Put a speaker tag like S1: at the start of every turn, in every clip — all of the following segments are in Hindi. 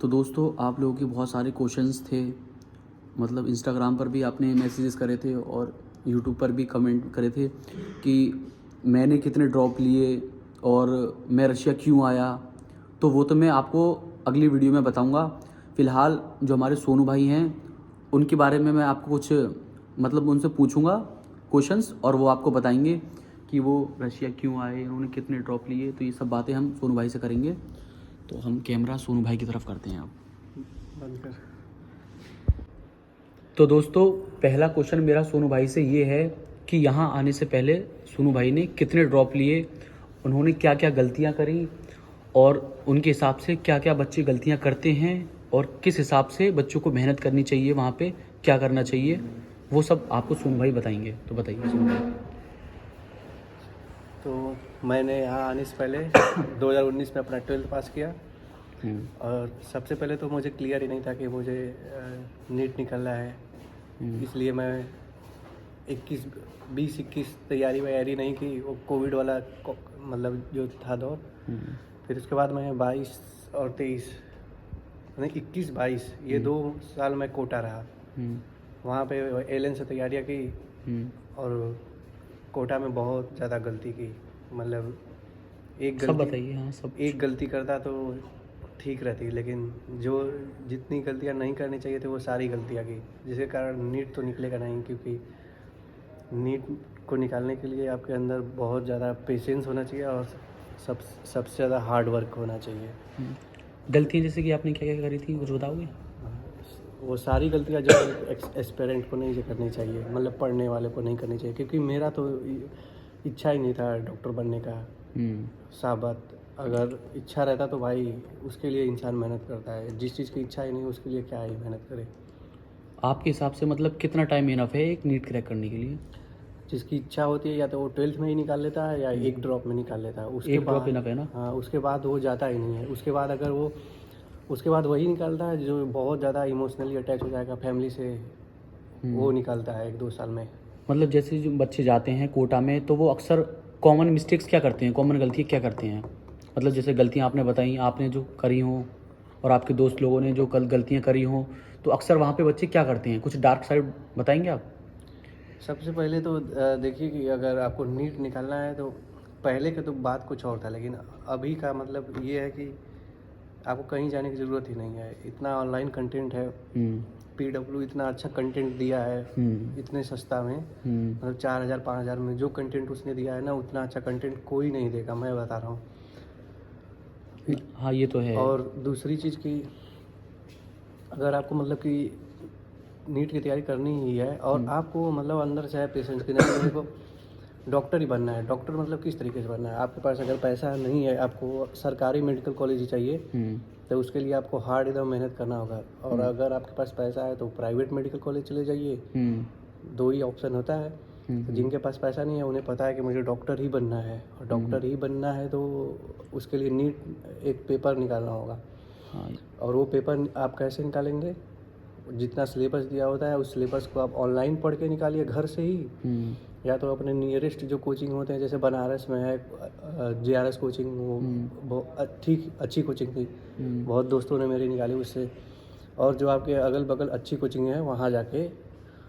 S1: तो दोस्तों आप लोगों के बहुत सारे क्वेश्चंस थे, मतलब इंस्टाग्राम पर भी आपने मैसेजेस करे थे और यूट्यूब पर भी कमेंट करे थे कि मैंने कितने ड्रॉप लिए और मैं रशिया क्यों आया। तो वो तो मैं आपको अगली वीडियो में बताऊंगा। फ़िलहाल जो हमारे सोनू भाई हैं उनके बारे में मैं आपको कुछ मतलब उनसे पूछूंगा क्वेश्चंस और वो आपको बताएंगे कि वो रशिया क्यों आए, उन्होंने कितने ड्रॉप लिए। तो ये सब बातें हम सोनू भाई से करेंगे। तो हम कैमरा सोनू भाई की तरफ करते हैं अब।
S2: बंद कर।
S1: तो दोस्तों पहला क्वेश्चन मेरा सोनू भाई से ये है कि यहाँ आने से पहले सोनू भाई ने कितने ड्रॉप लिए, उन्होंने क्या क्या गलतियाँ करी और उनके हिसाब से क्या क्या बच्चे गलतियाँ करते हैं और किस हिसाब से बच्चों को मेहनत करनी चाहिए, वहाँ पे क्या करना चाहिए, वो सब आपको सोनू भाई बताएंगे। तो बताइए सोनू भाई।
S2: तो मैंने यहाँ आने से पहले 2019 में अपना 12th पास किया। और सबसे पहले तो मुझे क्लियर ही नहीं था कि मुझे नीट निकलना है। इसलिए मैं 20-21 तैयारी वैयारी नहीं की, वो कोविड वाला मतलब जो था दौर। फिर उसके बाद मैं 22 और 23 नहीं 21-22 ये 2 साल मैं कोटा रहा। वहाँ पे एलन से तैयारियाँ की और कोटा में बहुत ज़्यादा गलती की। मतलब
S1: सब बताइए। हाँ सब
S2: एक गलती करता तो ठीक रहती, लेकिन जो जितनी गलतियाँ नहीं करनी चाहिए थी वो सारी गलतियाँ की, जिसके कारण नीट तो निकलेगा नहीं। क्योंकि नीट को निकालने के लिए आपके अंदर बहुत ज़्यादा पेशेंस होना चाहिए और सबसे ज़्यादा हार्ड वर्क होना चाहिए।
S1: गलतियाँ जैसे कि आपने क्या क्या करी थी कुछ बताओगे?
S2: वो सारी गलतियाँ जो एस्पिरेंट को नहीं करनी चाहिए, मतलब पढ़ने वाले को नहीं करनी चाहिए। क्योंकि मेरा तो इच्छा ही नहीं था डॉक्टर बनने का। साफ बात, अगर इच्छा रहता तो भाई उसके लिए इंसान मेहनत करता है। जिस चीज़ की इच्छा ही नहीं उसके लिए क्या ही मेहनत करे।
S1: आपके हिसाब से मतलब कितना टाइम इनफ है एक नीट क्रैक करने के लिए?
S2: जिसकी इच्छा होती है या तो वो 12th में ही निकाल लेता है या एक ड्रॉप में निकाल लेता है। उसके
S1: एक ड्रॉप
S2: बाद
S1: इनफ है ना?
S2: हाँ, उसके बाद वो जाता ही नहीं है। उसके बाद वही निकालता है जो बहुत ज़्यादा इमोशनली अटैच हो जाएगा फैमिली से, वो निकालता है 1-2 साल में।
S1: मतलब जैसे जो बच्चे जाते हैं कोटा में तो वो अक्सर कॉमन मिस्टेक्स क्या करते हैं, कॉमन गलतियाँ क्या करते हैं? मतलब जैसे गलतियाँ आपने बताई, आपने जो करी हों और आपके दोस्त लोगों ने जो कल गलतियाँ करी हों, तो अक्सर वहाँ पे बच्चे क्या करते हैं? कुछ डार्क साइड बताएंगे आप?
S2: सबसे पहले तो देखिए कि अगर आपको नीट निकालना है तो पहले का तो बात कुछ और था, लेकिन अभी का मतलब ये है कि आपको कहीं जाने की ज़रूरत ही नहीं है। इतना ऑनलाइन कंटेंट है। PW इतना अच्छा कंटेंट दिया है इतने सस्ता में। मतलब 4,000-5,000 में जो कंटेंट उसने दिया है ना, उतना अच्छा कंटेंट कोई नहीं देगा, मैं बता रहा हूँ।
S1: हाँ ये तो है।
S2: और दूसरी चीज़ की, अगर आपको मतलब कि नीट की तैयारी करनी ही है और आपको मतलब अंदर से है पेशेंस की नहीं, मेरे को डॉक्टर ही बनना है। डॉक्टर मतलब किस तरीके से बनना है? आपके पास अगर पैसा नहीं है, आपको सरकारी मेडिकल कॉलेज ही चाहिए, तो उसके लिए आपको हार्ड एकदम मेहनत करना होगा। और अगर आपके पास पैसा है तो प्राइवेट मेडिकल कॉलेज चले जाइए। 2 ही ऑप्शन होता है। तो जिनके पास पैसा नहीं है उन्हें पता है कि मुझे डॉक्टर ही बनना है, और डॉक्टर ही बनना है तो उसके लिए नीट एक पेपर निकालना होगा। और वो पेपर आप कैसे निकालेंगे? जितना सिलेबस दिया होता है उस सिलेबस को आप ऑनलाइन पढ़ के निकालिए घर से ही, या तो अपने नियरेस्ट जो कोचिंग होते हैं, जैसे बनारस में है JRS कोचिंग, वो बहुत ठीक अच्छी कोचिंग थी। बहुत दोस्तों ने मेरी निकाली उससे। और जो आपके अगल बगल अच्छी कोचिंग है वहाँ जाके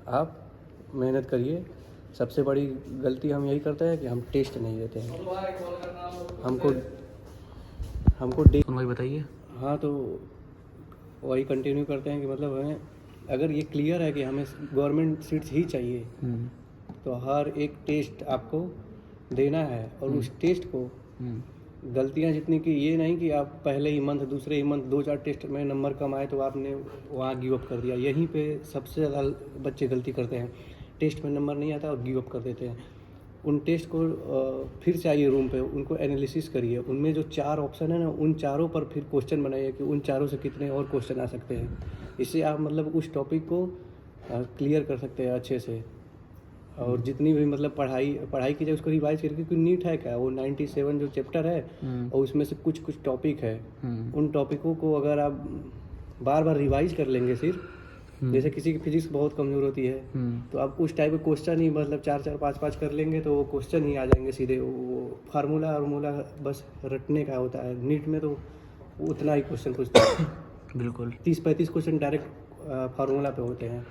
S2: आप मेहनत करिए। सबसे बड़ी गलती हम यही करते हैं कि हम टेस्ट नहीं देते हैं। हमको
S1: भाई बताइए।
S2: हाँ, तो वही कंटिन्यू करते हैं कि मतलब हमें अगर ये क्लियर है कि हमें गवर्नमेंट सीट्स ही चाहिए, तो हर एक टेस्ट आपको देना है। और उस टेस्ट को गलतियां जितनी की, ये नहीं कि आप पहले ही मंथ दूसरे ही मंथ 2-4 टेस्ट में नंबर कम आए तो आपने वहाँ गिव अप कर दिया। यहीं पे सबसे ज़्यादा बच्चे गलती करते हैं। टेस्ट में नंबर नहीं आता और गिव अप कर देते हैं। उन टेस्ट को फिर से आइए रूम पे, उनको एनालिसिस करिए। उनमें जो 4 ऑप्शन है ना, उन चारों पर फिर क्वेश्चन बनाइए कि उन चारों से कितने और क्वेश्चन आ सकते हैं। इससे आप मतलब उस टॉपिक को क्लियर कर सकते हैं अच्छे से। और जितनी भी मतलब पढ़ाई कीजिए उसको रिवाइज करिए। क्योंकि नीट है क्या, वो 97 जो चैप्टर है और उसमें से कुछ टॉपिक है। उन टॉपिकों को अगर आप बार बार रिवाइज कर लेंगे सिर्फ, जैसे किसी की फिजिक्स बहुत कमज़ोर होती है, तो आप उस टाइप के क्वेश्चन ही मतलब 4-4 5-5 कर लेंगे तो वो क्वेश्चन ही आ जाएंगे सीधे। वो फार्मूला बस रटने का होता है। नीट में तो उतना ही क्वेश्चन पूछता है।
S1: बिल्कुल।
S2: 30-35 क्वेश्चन डायरेक्ट फार्मूला पे होते हैं,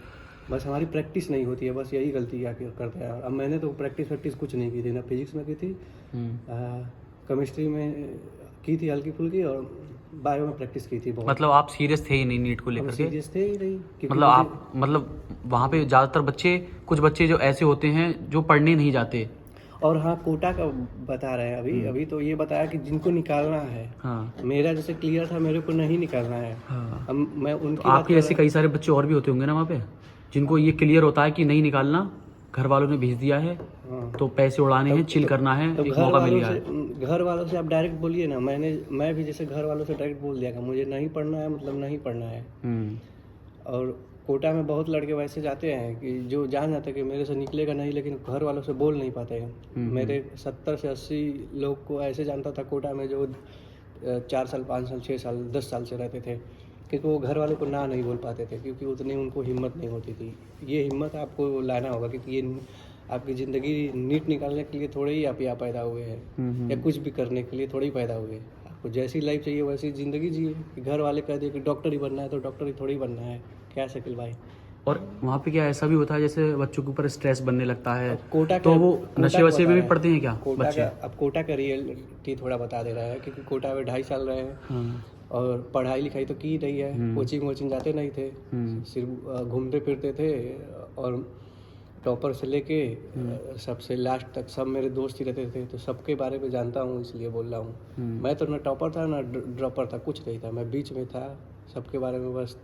S2: बस हमारी प्रैक्टिस नहीं होती है, बस यही गलती आके करते हैं। अब मैंने तो प्रैक्टिस कुछ नहीं की थी, ना फिजिक्स में की थी, केमिस्ट्री में की थी हल्की फुल्की, और बायो में प्रैक्टिस की थी बहुत।
S1: मतलब आप सीरियस थे ही नहीं नीट को
S2: अब
S1: लेकर के?
S2: सीरियस थे ही नहीं, क्योंकि
S1: मतलब आप वहाँ पे ज़्यादातर बच्चे, कुछ बच्चे जो ऐसे होते हैं जो पढ़ने नहीं जाते।
S2: और हाँ, कोटा का बता रहे हैं अभी तो ये बताया कि जिनको निकालना है,
S1: हाँ
S2: मेरा जैसे क्लियर था, मेरे को नहीं निकालना है।
S1: हाँ।
S2: अब मैं
S1: तो
S2: उनकी बात
S1: आपके
S2: कर
S1: ऐसे कई सारे बच्चे और भी होते होंगे ना वहाँ पे, जिनको ये क्लियर होता है कि नहीं निकालना, घर वालों ने भेज दिया है,
S2: हाँ।
S1: तो पैसे उड़ाने हैं, चिल करना है,
S2: तो
S1: एक मौका मिल गया है।
S2: घर वालों से आप डायरेक्ट बोलिए ना। मैं भी जैसे घर वालों से डायरेक्ट बोल दिया कि मुझे नहीं पढ़ना है, मतलब नहीं पढ़ना है। और कोटा में बहुत लड़के वैसे जाते हैं कि जो जान जाते हैं कि मेरे से निकलेगा नहीं, लेकिन घर वालों से बोल नहीं पाते हैं। मेरे 70 से 80 लोग को ऐसे जानता था कोटा में, जो 4 साल 5 साल 6 साल 10 साल से रहते थे, क्योंकि वो घर वालों को ना नहीं बोल पाते थे, क्योंकि उतनी उनको हिम्मत नहीं होती थी। ये हिम्मत आपको लाना होगा, क्योंकि ये आपकी ज़िंदगी नीट निकालने के लिए थोड़े ही आप यहाँ पैदा हुए हैं, या कुछ भी करने के लिए थोड़ी पैदा हुए। आपको जैसी लाइफ चाहिए वैसी ज़िंदगी जिए। कि घर वाले कह दिए कि डॉक्टर ही बनना है, तो डॉक्टर ही थोड़ी बनना है। क्या शकील भाई।
S1: और वहाँ पे क्या ऐसा भी होता है जैसे बच्चों के ऊपर स्ट्रेस बनने लगता है,
S2: कोटा
S1: तो वो नशे वशे में भी
S2: बता
S1: पढ़ते हैं क्या
S2: कोटा
S1: बच्चे?
S2: का, अब कोटा का रियलिटी थोड़ा बता दे रहा है, क्योंकि कोटा में 2.5 साल रहे हैं।
S1: हाँ।
S2: और पढ़ाई लिखाई तो की नहीं है, कोचिंग जाते नहीं थे, सिर्फ घूमते फिरते थे। और टॉपर से लेके सबसे लास्ट तक सब मेरे दोस्त ही रहते थे, तो सबके बारे में जानता हूँ, इसलिए बोल रहा हूँ। मैं तो ना टॉपर था ना ड्रॉपर था, कुछ नहीं था, मैं बीच में था। सबके बारे में बस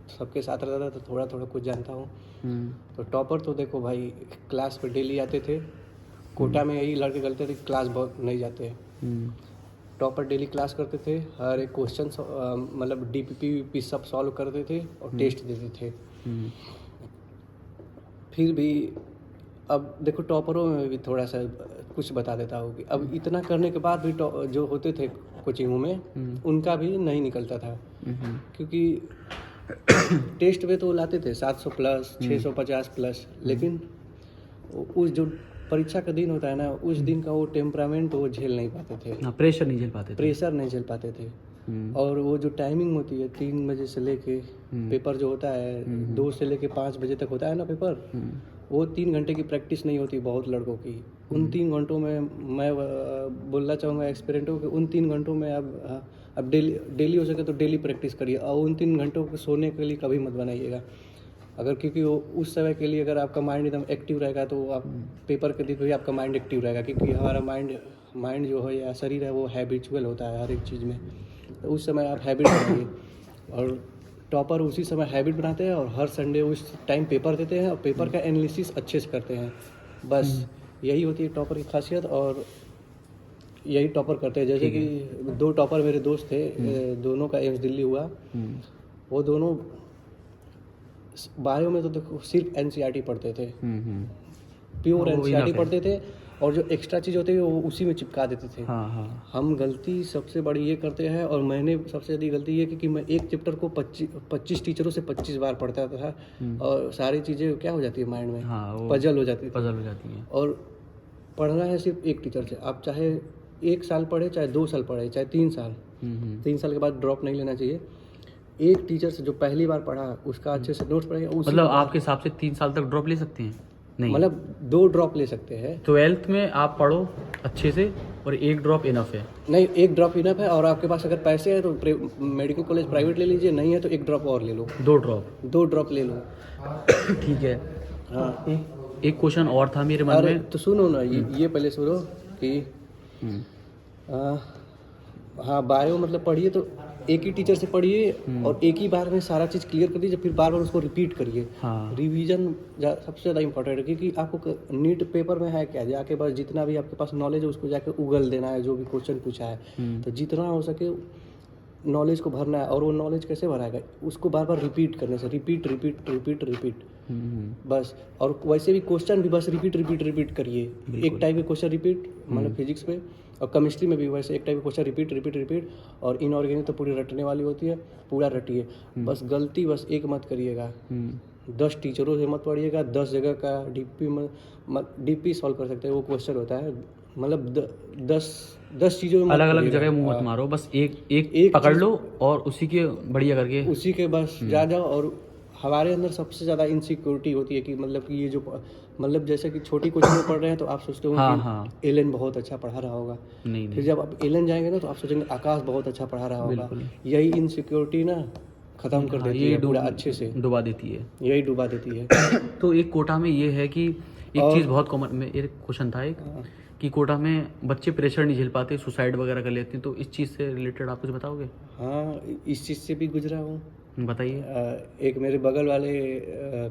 S2: सबके साथ रहता था, तो थोड़ा थोड़ा कुछ जानता हूँ। तो टॉपर तो देखो भाई, क्लास पे डेली आते थे। कोटा में यही लड़के गलते थे, क्लास बहुत नहीं जाते हैं। टॉपर डेली क्लास करते थे, हर एक क्वेश्चन मतलब DPP सब सॉल्व करते थे और टेस्ट देते थे। फिर भी अब देखो, टॉपरों में भी थोड़ा सा कुछ बता देता हूँ कि अब इतना करने के बाद भी जो होते थे कोचिंगों में, उनका भी नहीं निकलता था, क्योंकि टेस्ट में तो लाते थे 700 प्लस 650 प्लस, लेकिन उस जो परीक्षा का दिन होता है ना, उस दिन का वो टेम्परामेंट वो झेल नहीं पाते थे,
S1: प्रेशर नहीं झेल पाते थे।
S2: प्रेशर नहीं झेल पाते थे। और वो जो टाइमिंग होती है 3 बजे से लेके पेपर जो होता है 2 से लेके 5 बजे तक होता है ना पेपर, वो 3 घंटे की प्रैक्टिस नहीं होती बहुत लड़कों की। उन 3 घंटों में मैं बोलना चाहूँगा एक्सपेरिमेंट कि उन 3 घंटों में अब डेली हो सके तो डेली प्रैक्टिस करिए, और उन 3 घंटों को सोने के लिए कभी मत बनाइएगा। अगर क्योंकि वो उस समय के लिए अगर आपका माइंड एकदम एक्टिव रहेगा, तो आप पेपर के दिन भी आपका माइंड एक्टिव रहेगा, क्योंकि हमारा माइंड जो है या शरीर है वो हैबिचुअल होता है हर एक चीज़ में। तो उस समय आप हैबिट बनाइए, और टॉपर उसी समय हैबिट बनाते हैं, और हर संडे उस टाइम पेपर देते हैं, और पेपर का एनालिसिस अच्छे से करते हैं। बस यही होती है टॉपर की खासियत, और यही टॉपर करते हैं। जैसे कि 2 टॉपर मेरे दोस्त थे, दोनों का एम्स दिल्ली हुआ। वो दोनों बायो में तो देखो सिर्फ NCERT पढ़ते थे, प्योर NCERT पढ़ते थे, और जो एक्स्ट्रा चीज़ होती है वो उसी में चिपका देते थे। हम गलती सबसे बड़ी ये करते हैं, और मैंने सबसे ज़्यादा गलती ये की कि मैं एक चैप्टर को 25 टीचरों से 25 बार पढ़ता था, और सारी चीज़ें क्या हो जाती है माइंड में, पजल हो जाती है। और पढ़ना है सिर्फ एक टीचर से, आप चाहे 1 साल पढ़े, चाहे 2 साल पढ़े, चाहे 3 साल, 3 साल के बाद ड्रॉप नहीं लेना चाहिए। एक टीचर से जो पहली बार पढ़ा उसका अच्छे से नोट्स पढ़ेगा।
S1: मतलब आपके हिसाब से 3 साल तक ड्रॉप ले सकते हैं? नहीं,
S2: मतलब 2 ड्रॉप ले सकते हैं।
S1: 12th में आप पढ़ो अच्छे से, और 1 ड्रॉप इनफ है?
S2: नहीं, 1 ड्रॉप इनफ है, और आपके पास अगर पैसे हैं तो मेडिकल कॉलेज प्राइवेट ले लीजिए, नहीं है तो 1 ड्रॉप और ले लो।
S1: 2 ड्रॉप
S2: ले लो।
S1: ठीक है।
S2: हाँ,
S1: एक क्वेश्चन और था मेरे मन में।
S2: तो सुनो ना, ये पहले सुनो कि हाँ, बायो मतलब पढ़िए तो एक ही टीचर से पढ़िए, और एक ही बार में सारा चीज़ क्लियर कर दीजिए, फिर बार बार उसको रिपीट करिए। रिवीजन सबसे ज़्यादा इंपॉर्टेंट है, क्योंकि आपको नीट पेपर में है क्या, जाके बस जितना भी आपके पास नॉलेज है उसको जाके उगल देना है, जो भी क्वेश्चन पूछा है। तो जितना हो सके नॉलेज को भरना है, और वो नॉलेज कैसे भराएगा, उसको बार बार रिपीट करने से, रिपीट बस। और वैसे भी क्वेश्चन भी बस रिपीट करिए। एक टाइप के क्वेश्चन रिपीट, मतलब फिजिक्स में, और केमिस्ट्री में भी वैसे एक टाइप का क्वेश्चन रिपीट। और इनऑर्गेनिक तो पूरी रटने वाली होती है, पूरा रटिए। बस गलती बस एक मत करिएगा, 10 टीचरों से मत पढ़िएगा, 10 जगह का DP सॉल्व कर सकते हैं। वो क्वेश्चन होता है मतलब 10 चीज़ों में मत
S1: अलग अलग
S2: पड़िएगा।
S1: जगह मुंह मत
S2: हाँ,
S1: मारो, बस एक एक
S2: एक
S1: पकड़
S2: चीज़-
S1: लो और उसी के बढ़िया करके।
S2: उसी के बस जा जाओ। और हमारे अंदर सबसे ज़्यादा इनसिक्योरिटी होती है कि मतलब कि ये जो मतलब जैसे कि छोटी कोचिंग में पढ़ रहे हैं तो आप सोचते हो
S1: हाँ
S2: कि
S1: हाँ,
S2: एलन बहुत अच्छा पढ़ा रहा होगा।
S1: नहीं
S2: फिर
S1: नहीं,
S2: जब आप एलन जाएंगे ना तो आप सोचेंगे आकाश बहुत अच्छा पढ़ा रहा होगा।
S1: बिल्कुल।
S2: यही इनसिक्योरिटी ना ख़त्म कर
S1: हाँ,
S2: देती है पूरा अच्छे से,
S1: डुबा देती है।
S2: यही डुबा देती है।
S1: तो एक कोटा में ये है कि एक
S2: और-
S1: चीज़ बहुत कॉमन में, एक क्वेश्चन था एक
S2: हाँ,
S1: कि कोटा में बच्चे प्रेशर नहीं झेल पाते, सुसाइड वगैरह कर लेते हैं, तो इस चीज़ से रिलेटेड आप कुछ बताओगे?
S2: हाँ, इस चीज़ से भी गुजरा हूँ।
S1: बताइए।
S2: एक मेरे बगल वाले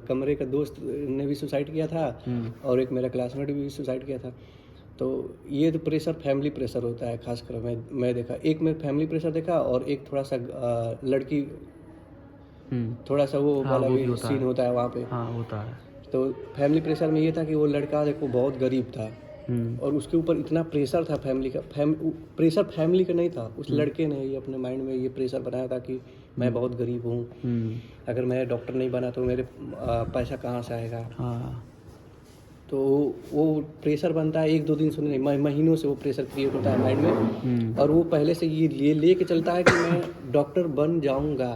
S2: कमरे का दोस्त ने भी सुसाइड किया था और एक मेरा क्लासमेट भी सुसाइड किया था। तो ये तो प्रेशर फैमिली प्रेशर होता है, खासकर मैं देखा। एक में फैमिली प्रेशर देखा और एक थोड़ा सा लड़की, थोड़ा सा वो
S1: हाँ,
S2: वाला
S1: वो भी
S2: भी
S1: होता
S2: सीन
S1: है।
S2: होता है वहाँ पे।
S1: हाँ, होता है।
S2: तो फैमिली प्रेशर में ये था कि वो लड़का देखो बहुत गरीब था और उसके ऊपर इतना प्रेशर था फैमिली का। प्रेशर फैमिली का नहीं था, उस लड़के ने ही अपने माइंड में ये प्रेशर बनाया था कि मैं बहुत गरीब हूँ, अगर मैं डॉक्टर नहीं बना तो मेरे पैसा कहाँ से आएगा।
S1: हाँ,
S2: तो वो प्रेशर बनता है, 1-2 दिन सुनने नहीं, महीनों से वो प्रेशर क्रिएट होता है माइंड में। और वो पहले से ये ले के चलता है कि मैं डॉक्टर बन जाऊंगा।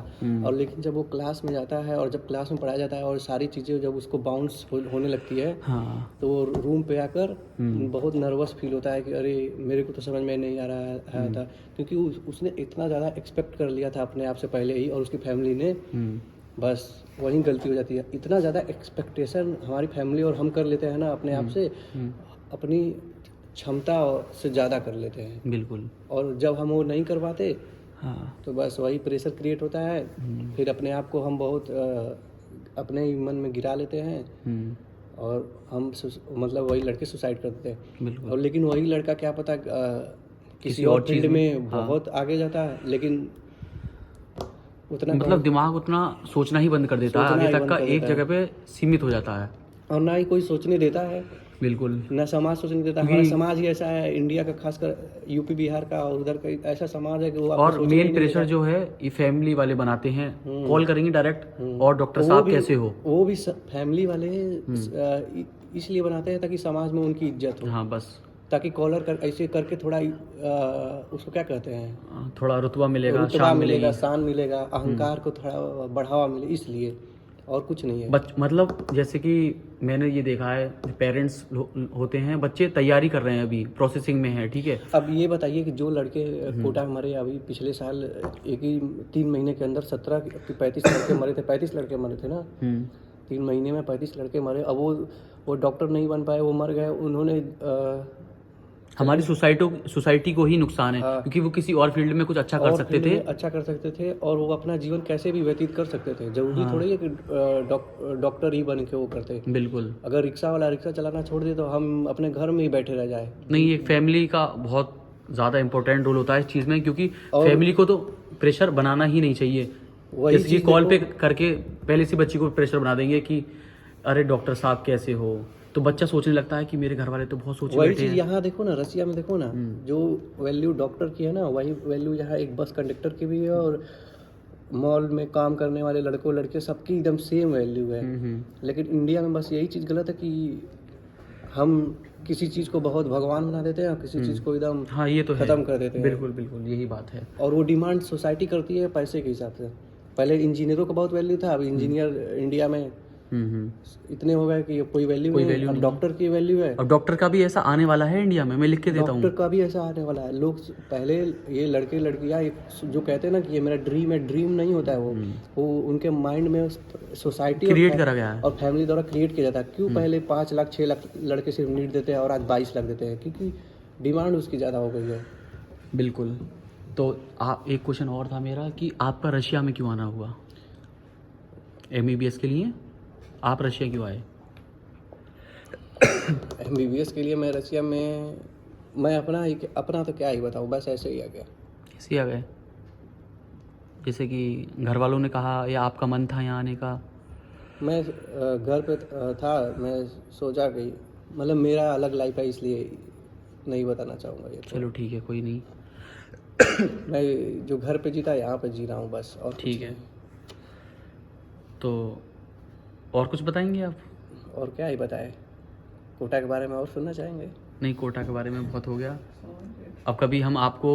S2: और लेकिन जब वो क्लास में जाता है और जब क्लास में पढ़ाया जाता है और सारी चीज़ें जब उसको बाउंस होने लगती है,
S1: हाँ,
S2: तो वो रूम पे आकर बहुत नर्वस फील होता है कि अरे मेरे को तो समझ में नहीं आ रहा था, क्योंकि उसने इतना ज़्यादा एक्सपेक्ट कर लिया था अपने आप से पहले ही, और उसकी फैमिली ने, बस वहीं गलती हो जाती है। इतना ज़्यादा एक्सपेक्टेशन हमारी फैमिली और हम कर लेते हैं ना अपने आप से, अपनी क्षमता से ज़्यादा कर लेते हैं।
S1: बिल्कुल।
S2: और जब हम वो नहीं कर पाते
S1: हाँ,
S2: तो बस वही प्रेशर क्रिएट होता है। फिर अपने आप को हम बहुत अपने ही मन में गिरा लेते हैं और हम मतलब वही लड़के सुसाइड कर देते हैं।
S1: बिल्कुल।
S2: और लेकिन वही लड़का क्या पता किसी
S1: और
S2: और फील्ड
S1: चीज़ में,
S2: में बहुत आगे जाता है, लेकिन उतना
S1: मतलब दिमाग उतना सोचना ही बंद कर देता है,
S2: सोचना
S1: आगे
S2: ही
S1: तक
S2: बंद
S1: का
S2: कर
S1: एक
S2: देता है।
S1: जगह पे सीमित हो जाता है।
S2: और ना ही कोई सोचने देता है,
S1: बिल्कुल।
S2: ना समाज सोचने देता है। हमारा समाज ही ऐसा है, इंडिया का, खासकर यूपी बिहार का और उधर का ऐसा समाज है कि वो आपको
S1: और
S2: सोचने ही
S1: मेन
S2: नहीं
S1: प्रेशर
S2: देता।
S1: जो है ये फैमिली वाले बनाते हैं, कॉल करेंगे डायरेक्ट और डॉक्टर
S2: वो
S1: साहब
S2: भी
S1: कैसे हो।
S2: वो भी फैमिली वाले इसलिए बनाते हैं ताकि समाज में उनकी इज्जत हो,
S1: हाँ, बस
S2: ताकि कॉलर ऐसे करके थोड़ा उसको क्या कहते हैं,
S1: थोड़ा रुतबा मिलेगा,
S2: रुतबा
S1: शान
S2: मिलेगा,
S1: मिलेगी।
S2: शान मिलेगा, अहंकार को थोड़ा बढ़ावा मिले, इसलिए और कुछ नहीं है।
S1: मतलब जैसे कि मैंने ये देखा है, पेरेंट्स होते हैं, बच्चे तैयारी कर रहे हैं, अभी प्रोसेसिंग में है, ठीक है।
S2: अब ये बताइए कि जो लड़के कोटा में मरे अभी पिछले साल, एक ही 3 महीने के अंदर 35 लड़के मरे थे, 35 लड़के मरे थे ना, 3 महीने में 35 लड़के मरे। अब वो डॉक्टर नहीं बन पाए, वो मर गए। उन्होंने
S1: हमारी सोसाइटी को ही नुकसान है,
S2: हाँ।
S1: क्योंकि वो किसी और फील्ड में कुछ अच्छा कर
S2: और
S1: सकते
S2: फील्ड
S1: थे।
S2: में अच्छा कर सकते थे और वो अपना जीवन कैसे भी व्यतीत कर सकते थे। जरूरी थोड़ी है कि डॉक्टर ही बन के वो करते।
S1: बिल्कुल।
S2: अगर रिक्शा वाला रिक्शा चलाना छोड़ दे तो हम अपने घर में ही बैठे रह जाए।
S1: नहीं, एक फैमिली का बहुत ज़्यादा इंपॉर्टेंट रोल होता है इस चीज़ में, क्योंकि फैमिली को तो प्रेशर बनाना ही नहीं चाहिए।
S2: वही
S1: जैसे कि
S2: चीज़
S1: कॉल पे
S2: देखो,
S1: करके पहले से बच्ची को प्रेशर बना देंगे कि अरे डॉक्टर साहब कैसे हो, तो बच्चा सोचने लगता है कि मेरे घर वाले तो बहुत सोचे
S2: वही
S1: बैठे
S2: चीज़
S1: हैं।
S2: यहाँ देखो ना, रसिया में देखो ना, जो वैल्यू डॉक्टर की है ना, वही वैल्यू यहाँ एक बस कंडक्टर की भी है, और मॉल में काम करने वाले लड़कों लड़के सबकी एकदम सेम वैल्यू है। लेकिन इंडिया में बस यही चीज़ गलत है कि हम किसी चीज़ को बहुत भगवान बना देते हैं और किसी चीज़ को एकदम
S1: हाँ, ये तो है,
S2: खत्म कर देते हैं।
S1: बिल्कुल बिल्कुल, यही बात है।
S2: और वो डिमांड सोसाइटी करती है पैसे के हिसाब से। पहले इंजीनियरों का बहुत वैल्यू था, अब इंजीनियर इंडिया में इतने हो गए कि कोई वैल्यू नहीं। अब डॉक्टर की वैल्यू है,
S1: और डॉक्टर का भी ऐसा आने वाला है इंडिया में, मैं लिख के देता हूँ।
S2: डॉक्टर का भी ऐसा आने वाला है। लोग पहले ये लड़के लड़कियां जो कहते हैं ना कि ये मेरा ड्रीम है, ड्रीम नहीं होता है वो उनके माइंड में सोसाइटी
S1: क्रिएट करा गया है
S2: और फैमिली द्वारा क्रिएट किया जाता है। क्यों पहले 5 लाख 6 लाख लड़के सिर्फ नीट देते हैं और आज 22 लाख देते हैं? क्योंकि डिमांड उसकी ज़्यादा हो गई है।
S1: बिल्कुल। तो आप, एक क्वेश्चन और था मेरा कि आपका रशिया में क्यों आना हुआ MBBS के लिए? आप रशिया क्यों आए?
S2: MBBS के लिए मैं रशिया में, मैं अपना तो क्या ही बताऊँ, बस ऐसे ही आ गया।
S1: कैसे आ गए? जैसे कि घर वालों ने कहा या आपका मन था यहाँ आने का?
S2: मैं घर पे था, मैं सोचा कि मतलब मेरा अलग लाइफ है, इसलिए नहीं बताना चाहूँगा ये तो।
S1: चलो ठीक है, कोई नहीं।
S2: मैं जो घर पे जीता यहाँ पे जी रहा हूँ बस, और
S1: ठीक है। तो और कुछ बताएंगे आप?
S2: और क्या ही बताए, कोटा के बारे में और सुनना चाहेंगे?
S1: नहीं, कोटा के बारे में बहुत हो गया। अब कभी हम आपको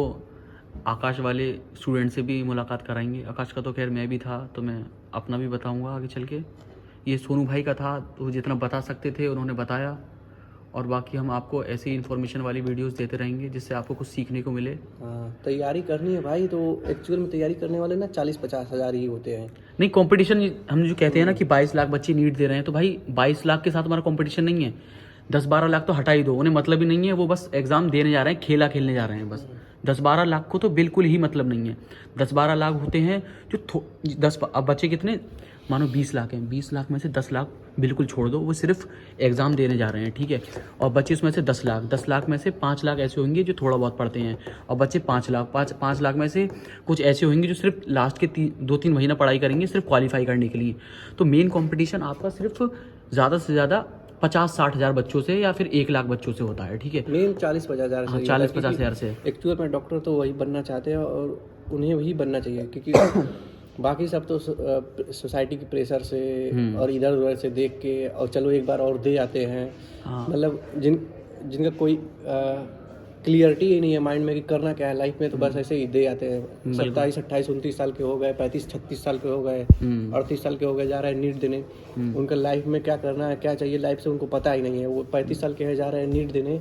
S1: आकाश वाले स्टूडेंट से भी मुलाकात कराएंगे। आकाश का तो खैर मैं भी था, तो मैं अपना भी बताऊंगा आगे चल के। ये सोनू भाई का था, तो जितना बता सकते थे उन्होंने बताया, और बाकी हम आपको ऐसी इन्फॉर्मेशन वाली वीडियोस देते रहेंगे जिससे आपको कुछ सीखने को मिले।
S2: हाँ, तैयारी करनी है भाई, तो एक्चुअल में तैयारी करने वाले ना 40-50 हज़ार ही होते हैं।
S1: नहीं, कंपटीशन हम जो कहते हैं ना कि 22 लाख बच्चे नीट दे रहे हैं, तो भाई 22 लाख के साथ हमारा कंपटीशन नहीं है। 10-12 लाख तो हटा ही दो, उन्हें मतलब ही नहीं है, वो बस एग्जाम देने जा रहे हैं, खेला खेलने जा रहे हैं बस। 10-12 लाख को तो बिल्कुल ही मतलब नहीं है। 10-12 लाख होते हैं जो अब बच्चे कितने, मानो 20 लाख हैं, 20 लाख में से 10 लाख बिल्कुल छोड़ दो, वो सिर्फ एग्ज़ाम देने जा रहे हैं, ठीक है। और बच्चे उसमें से 10 लाख में से 5 लाख ऐसे होंगे जो थोड़ा बहुत पढ़ते हैं, और बच्चे 5 लाख में से कुछ ऐसे होंगे जो सिर्फ लास्ट के 2-3 महीना पढ़ाई करेंगे सिर्फ क्वालिफाई करने के लिए। तो मेन कंपटीशन आपका सिर्फ ज़्यादा से ज़्यादा 50-60 हज़ार बच्चों से या फिर 1 लाख बच्चों से होता है, ठीक है।
S2: मेन 40-50 हज़ार से।
S1: 40-50 हज़ार से।
S2: एक्चुअल में डॉक्टर तो वही बनना चाहते हैं और उन्हें वही बनना चाहिए, क्योंकि बाकी सब तो सोसाइटी की प्रेशर से और इधर उधर से देख के और चलो एक बार और दे आते हैं।
S1: हाँ।
S2: मतलब जिनका कोई क्लियरिटी ही नहीं है माइंड में कि करना क्या है लाइफ में, तो बस ऐसे ही दे आते हैं। 27, 28, 29 साल के हो गए, 35, 36 साल के हो गए, 38 साल के हो गए, जा रहे हैं नीट देने। उनका लाइफ में क्या करना है, क्या चाहिए लाइफ से उनको पता ही नहीं है। वो 35 साल के हैं, जा रहे हैं नीट देने।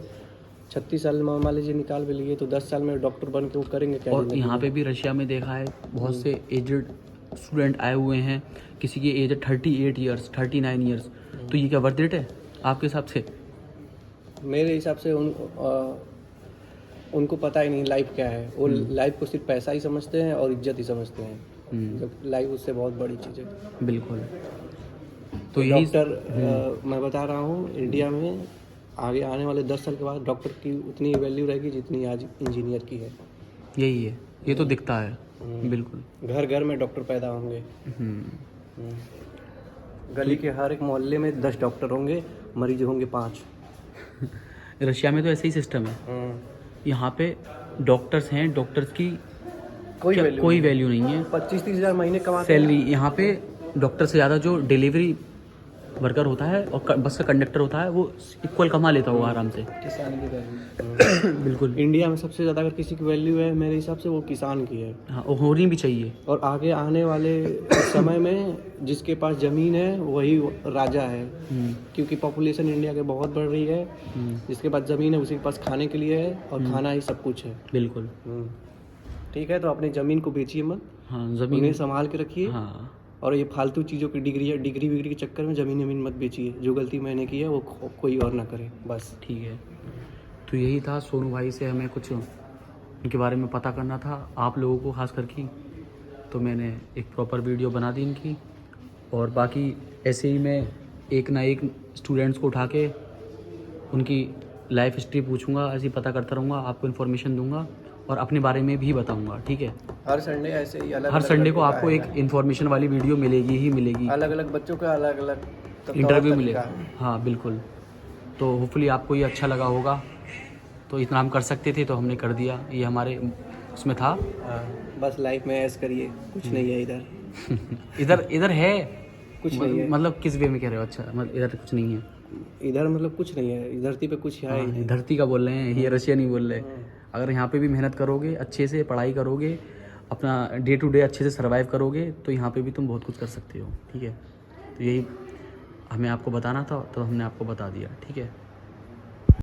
S2: 36 साल में मान लीजिए निकाल भी लिए, तो 10 साल में डॉक्टर बन के वो करेंगे क्या?
S1: और यहाँ पे भी रशिया में देखा है बहुत से एजड स्टूडेंट आए हुए हैं, किसी की एज है 38 ईयर्स, 39 ईयर्स। तो ये क्या वर्थ इट है आपके हिसाब से?
S2: मेरे हिसाब से उनको पता ही नहीं लाइफ क्या है। वो लाइफ को सिर्फ पैसा ही समझते हैं और इज्जत ही समझते हैं, जब लाइफ उससे बहुत बड़ी चीज़ है।
S1: बिल्कुल। तो यही
S2: डॉक्टर मैं बता रहा हूँ, इंडिया में आगे आने वाले 10 साल के बाद डॉक्टर की उतनी वैल्यू रहेगी जितनी आज इंजीनियर की है।
S1: यही है, ये तो दिखता है। बिल्कुल,
S2: घर घर में डॉक्टर पैदा होंगे। गली के हर एक मोहल्ले में 10 डॉक्टर होंगे, मरीज होंगे 5।
S1: रशिया में तो ऐसे ही सिस्टम है। यहाँ पे डॉक्टर्स हैं, डॉक्टर्स की कोई वैल्यू नहीं है।
S2: 25-30 हज़ार महीने कमाते हैं।
S1: सैलरी यहाँ पे डॉक्टर से ज़्यादा जो डिलीवरी वर्कर होता है और बस का कंडक्टर होता है वो इक्वल कमा लेता होगा आराम से।
S2: किसान की वैल्यू
S1: बिल्कुल।
S2: इंडिया में सबसे ज़्यादा अगर किसी की वैल्यू है मेरे हिसाब से वो किसान की है।
S1: हाँ, वो होनी भी चाहिए।
S2: और आगे आने वाले समय में जिसके पास ज़मीन है वही राजा है, क्योंकि पॉपुलेशन इंडिया के बहुत बढ़ रही है। जिसके पास ज़मीन है उसी के पास खाने के लिए है, और खाना ही सब कुछ है।
S1: बिल्कुल।
S2: ठीक है, तो अपनी ज़मीन को बेचिए मत।
S1: हाँ, ज़मीन
S2: उन्हें संभाल के रखिए।
S1: हाँ।
S2: और ये फालतू चीज़ों की डिग्री विग्री के चक्कर में ज़मीन मत बेचिए। जो गलती मैंने की है वो कोई और ना करे, बस।
S1: ठीक है, तो यही था सोनू भाई से हमें कुछ उनके बारे में पता करना था, आप लोगों को खास करके। तो मैंने एक प्रॉपर वीडियो बना दी इनकी, और बाकी ऐसे ही मैं एक ना एक स्टूडेंट्स को उठा के उनकी लाइफ हिस्ट्री पूछूंगा, ऐसे ही पता करता रहूँगा, आपको इन्फॉर्मेशन दूंगा और अपने बारे में भी बताऊंगा, ठीक है।
S2: हर संडे ऐसे ही
S1: हर संडे को आपको एक इन्फॉर्मेशन वाली वीडियो मिलेगी ही मिलेगी।
S2: अलग अलग बच्चों का अलग अलग
S1: इंटरव्यू मिलेगा। हाँ बिल्कुल। तो होपफुली आपको ये अच्छा लगा होगा। तो इतना हम कर सकते थे तो हमने कर दिया, ये हमारे उसमें था।
S2: बस लाइफ में ऐश करिए, कुछ नहीं है इधर।
S1: इधर है
S2: कुछ नहीं है।
S1: मतलब किस वे में कह रहे हो? अच्छा, मतलब इधर कुछ नहीं है।
S2: इधर मतलब कुछ नहीं है, धरती पे कुछ है ही नहीं।
S1: धरती का बोल रहे हैं, ये रशिया नहीं बोल रहे। अगर यहाँ पे भी मेहनत करोगे, अच्छे से पढ़ाई करोगे, अपना डे टू डे अच्छे से सर्वाइव करोगे, तो यहाँ पे भी तुम बहुत कुछ कर सकते हो, ठीक है। तो यही हमें आपको बताना था, तो हमने आपको बता दिया, ठीक है।